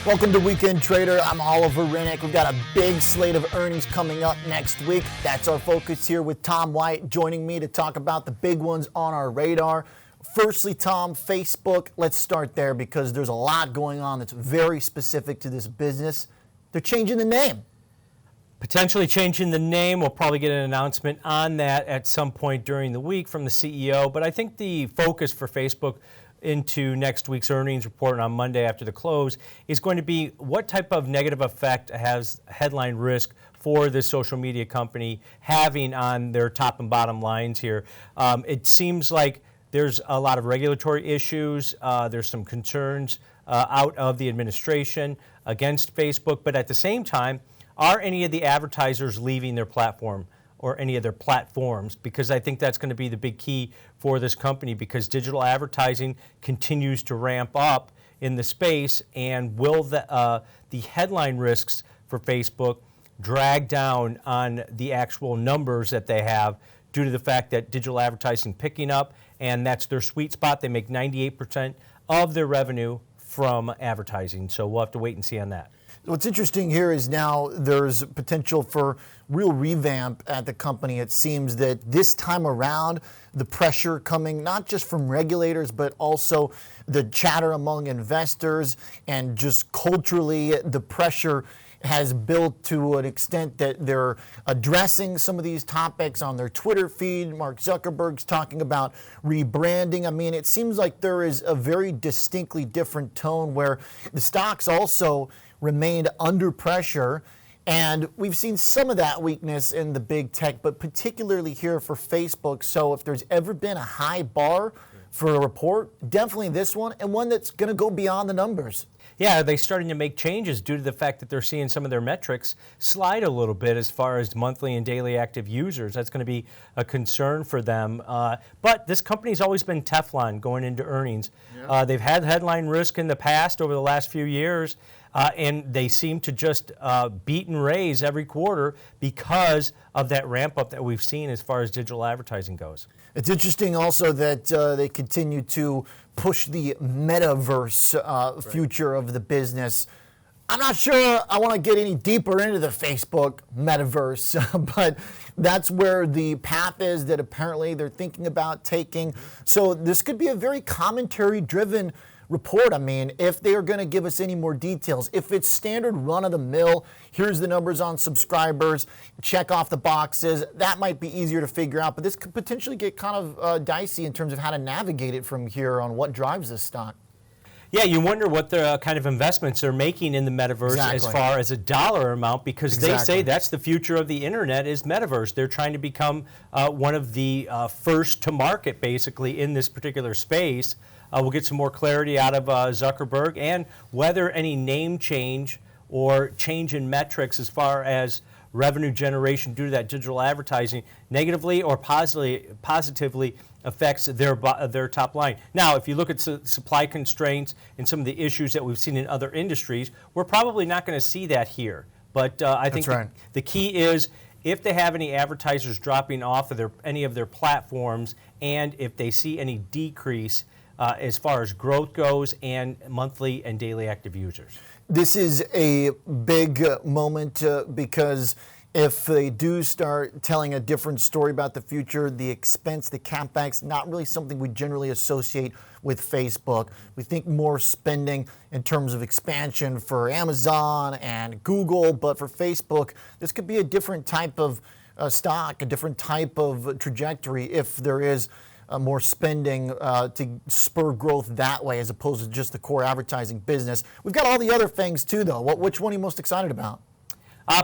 Welcome to Weekend Trader. I'm Oliver Rennick. We've got a big slate of earnings coming up next week. That's our focus here with Tom White joining me to talk about the big ones on our radar. Firstly, Tom, Facebook, let's start there because there's a lot going on that's very specific to this business. They're changing the name. Potentially changing the name. We'll probably get an announcement on that at some point during the week from the CEO. But I think the focus for Facebook into next week's earnings report on Monday after the close is going to be what type of negative effect has headline risk for this social media company having on their top and bottom lines here. It seems like there's a lot of regulatory issues. There's some concerns out of the administration against Facebook, but at the same time, are any of the advertisers leaving their platform or any of their platforms? Because I think that's going to be the big key for this company, because digital advertising continues to ramp up in the space, and will the headline risks for Facebook drag down on the actual numbers that they have due to the fact that digital advertising picking up, and that's their sweet spot. They make 98% of their revenue from advertising, so we'll have to wait and see on that. What's interesting here is now there's potential for real revamp at the company. It seems that this time around, the pressure coming not just from regulators, but also the chatter among investors, and just culturally, the pressure has built to an extent that they're addressing some of these topics on their Twitter feed. Mark Zuckerberg's talking about rebranding. I mean, it seems like there is a very distinctly different tone where the stocks also remained under pressure, and we've seen some of that weakness in the big tech, but particularly here for Facebook. So if there's ever been a high bar for a report, definitely this one, and one that's going to go beyond the numbers. Yeah, are they starting to make changes due to the fact that they're seeing some of their metrics slide a little bit as far as monthly and daily active users? That's going to be a concern for them. But this company's always been Teflon going into earnings. Yeah. They've had headline risk in the past over the last few years, and they seem to just beat and raise every quarter because of that ramp up that we've seen as far as digital advertising goes. It's interesting also that they continue to push the metaverse future of the business. I'm not sure I want to get any deeper into the Facebook metaverse, but that's where the path is that apparently they're thinking about taking. So this could be a very commentary-driven report. I mean, if they are going to give us any more details, if it's standard run-of-the-mill, here's the numbers on subscribers, check off the boxes, that might be easier to figure out. But this could potentially get kind of dicey in terms of how to navigate it from here on what drives this stock. Yeah, you wonder what the kind of investments they're making in the metaverse as far as a dollar amount, because they say that's the future of the internet is metaverse. They're trying to become one of the first to market, basically, in this particular space. We'll get some more clarity out of Zuckerberg, and whether any name change or change in metrics as far as revenue generation due to that digital advertising negatively or positively affects their top line. Now, if you look at supply constraints and some of the issues that we've seen in other industries, we're probably not going to see that here. But I think the key is if they have any advertisers dropping off of any of their platforms, and if they see any decrease as far as growth goes and monthly and daily active users. This is a big moment because if they do start telling a different story about the future, the expense, the CapEx, not really something we generally associate with Facebook. We think more spending in terms of expansion for Amazon and Google, but for Facebook, this could be a different type of stock, a different type of trajectory if there is more spending to spur growth that way as opposed to just the core advertising business. We've got all the other things too, though. Which one are you most excited about?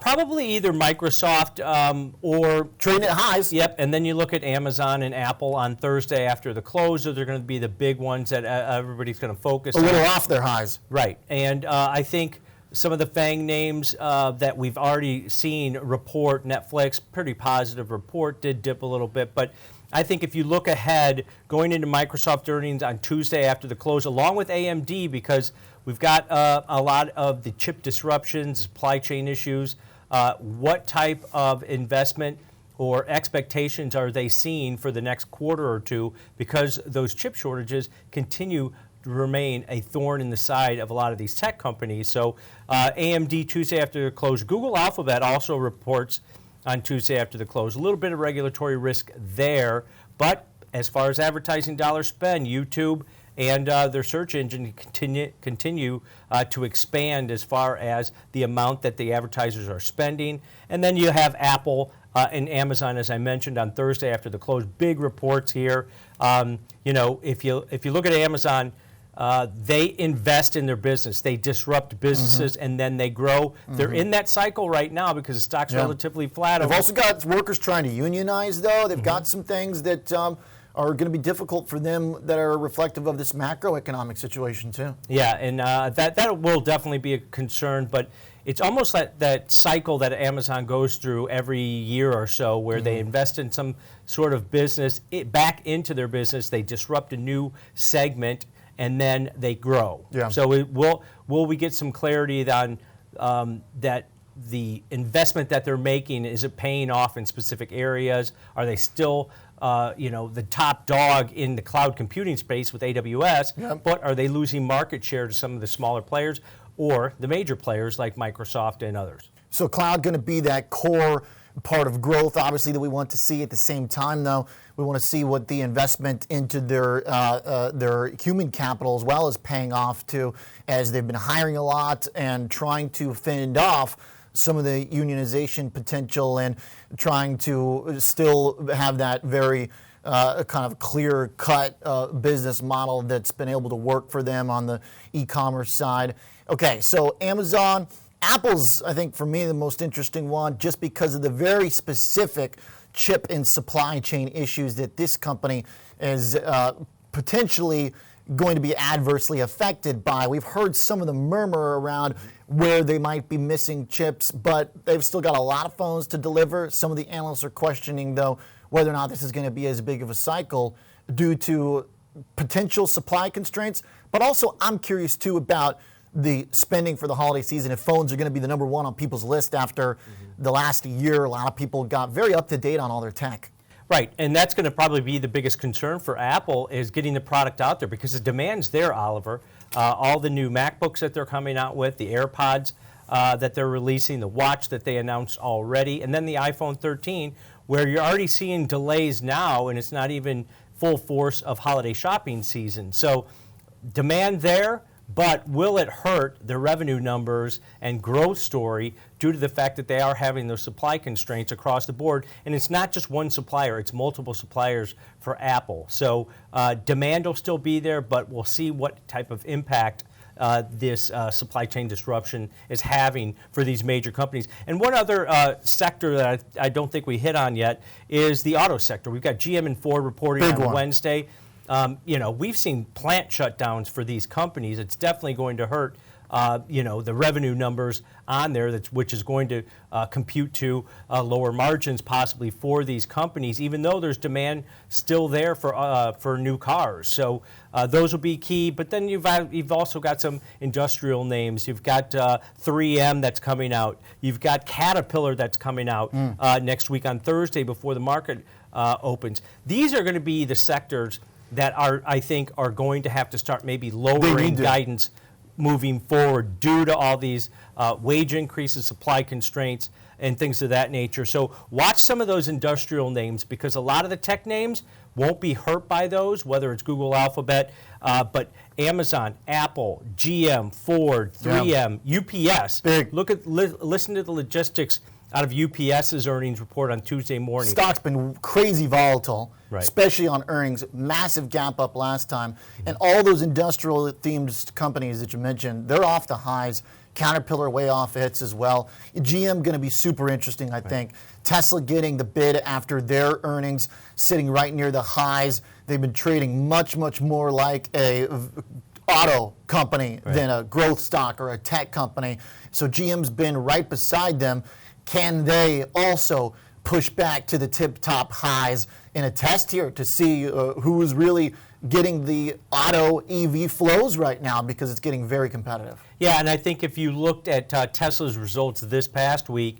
Probably either Microsoft or trading at highs. Yep, and then you look at Amazon and Apple on Thursday after the close. So they're going to be the big ones that everybody's going to focus on. A little off their highs. Right, and I think some of the FANG names that we've already seen report, Netflix, pretty positive report, did dip a little bit, but I think if you look ahead, going into Microsoft earnings on Tuesday after the close, along with AMD, because we've got a lot of the chip disruptions, supply chain issues, what type of investment or expectations are they seeing for the next quarter or two, because those chip shortages continue remain a thorn in the side of a lot of these tech companies. So AMD Tuesday after the close. Google Alphabet also reports on Tuesday after the close. A little bit of regulatory risk there, but as far as advertising dollars spent, YouTube and their search engine continue to expand as far as the amount that the advertisers are spending. And then you have Apple and Amazon, as I mentioned, on Thursday after the close. Big reports here. If you look at Amazon, they invest in their business. They disrupt businesses, and then they grow. They're in that cycle right now because the stock's relatively flat. They've also got workers trying to unionize, though. They've got some things that are going to be difficult for them that are reflective of this macroeconomic situation, too. Yeah, and that will definitely be a concern, but it's almost like that cycle that Amazon goes through every year or so where they invest in some sort of business, back into their business, they disrupt a new segment, and then they grow. Yeah. So will we get some clarity on that the investment that they're making, is it paying off in specific areas? Are they still the top dog in the cloud computing space with AWS, but are they losing market share to some of the smaller players or the major players like Microsoft and others? So cloud going to be that core part of growth, obviously, that we want to see. At the same time, though, we want to see what the investment into their human capital as well is paying off to, as they've been hiring a lot and trying to fend off some of the unionization potential and trying to still have that very kind of clear-cut business model that's been able to work for them on the e-commerce side. Okay, so Amazon, Apple's, I think, for me, the most interesting one, just because of the very specific chip and supply chain issues that this company is potentially going to be adversely affected by. We've heard some of the murmur around where they might be missing chips, but they've still got a lot of phones to deliver. Some of the analysts are questioning, though, whether or not this is going to be as big of a cycle due to potential supply constraints. But also, I'm curious, too, about the spending for the holiday season. If phones are going to be the number one on people's list after the last year, a lot of people got very up to date on all their tech. Right, and that's going to probably be the biggest concern for Apple, is getting the product out there, because the demand's there, Oliver. All the new MacBooks that they're coming out with, the AirPods that they're releasing, the watch that they announced already, and then the iPhone 13, where you're already seeing delays now, and it's not even full force of holiday shopping season. So demand there, but will it hurt the revenue numbers and growth story due to the fact that they are having those supply constraints across the board? And it's not just one supplier, it's multiple suppliers for Apple. So demand will still be there, but we'll see what type of impact this supply chain disruption is having for these major companies. And one other sector that I don't think we hit on yet is the auto sector. We've got GM and Ford reporting on Wednesday. We've seen plant shutdowns for these companies. It's definitely going to hurt, the revenue numbers on there, which is going to compute to lower margins possibly for these companies, even though there's demand still there for new cars. So those will be key. But then you've also got some industrial names. You've got 3M that's coming out. You've got Caterpillar that's coming out next week on Thursday before the market opens. These are going to be the sectors that I think are going to have to start maybe lowering guidance moving forward due to all these wage increases, supply constraints, and things of that nature. So watch some of those industrial names, because a lot of the tech names won't be hurt by those, whether it's Google Alphabet, but Amazon, Apple, GM, Ford, 3M, UPS. Listen to the logistics out of UPS's earnings report on Tuesday morning. Stock's been crazy volatile, especially on earnings. Massive gap up last time. And all those industrial-themed companies that you mentioned, they're off the highs. Caterpillar way off hits as well. GM going to be super interesting, I think. Tesla getting the bid after their earnings, sitting right near the highs. They've been trading much, much more like a auto company than a growth stock or a tech company. So GM's been right beside them. Can they also push back to the tip-top highs in a test here to see who is really getting the auto EV flows right now, because it's getting very competitive? Yeah, and I think if you looked at Tesla's results this past week,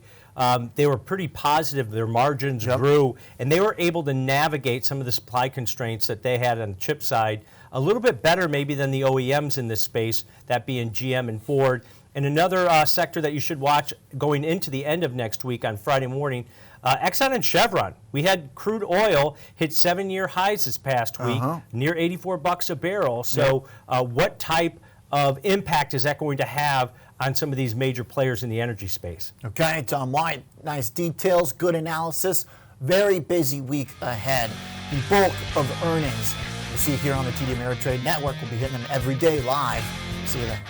they were pretty positive. Their margins grew, and they were able to navigate some of the supply constraints that they had on the chip side a little bit better maybe than the OEMs in this space, that being GM and Ford. And another sector that you should watch going into the end of next week on Friday morning, Exxon and Chevron. We had crude oil hit 7-year highs this past week, near $84 a barrel. So what type of impact is that going to have on some of these major players in the energy space? Okay, Tom White, nice details, good analysis. Very busy week ahead. The bulk of earnings we'll see here on the TD Ameritrade Network. We'll be hitting them every day live. See you there.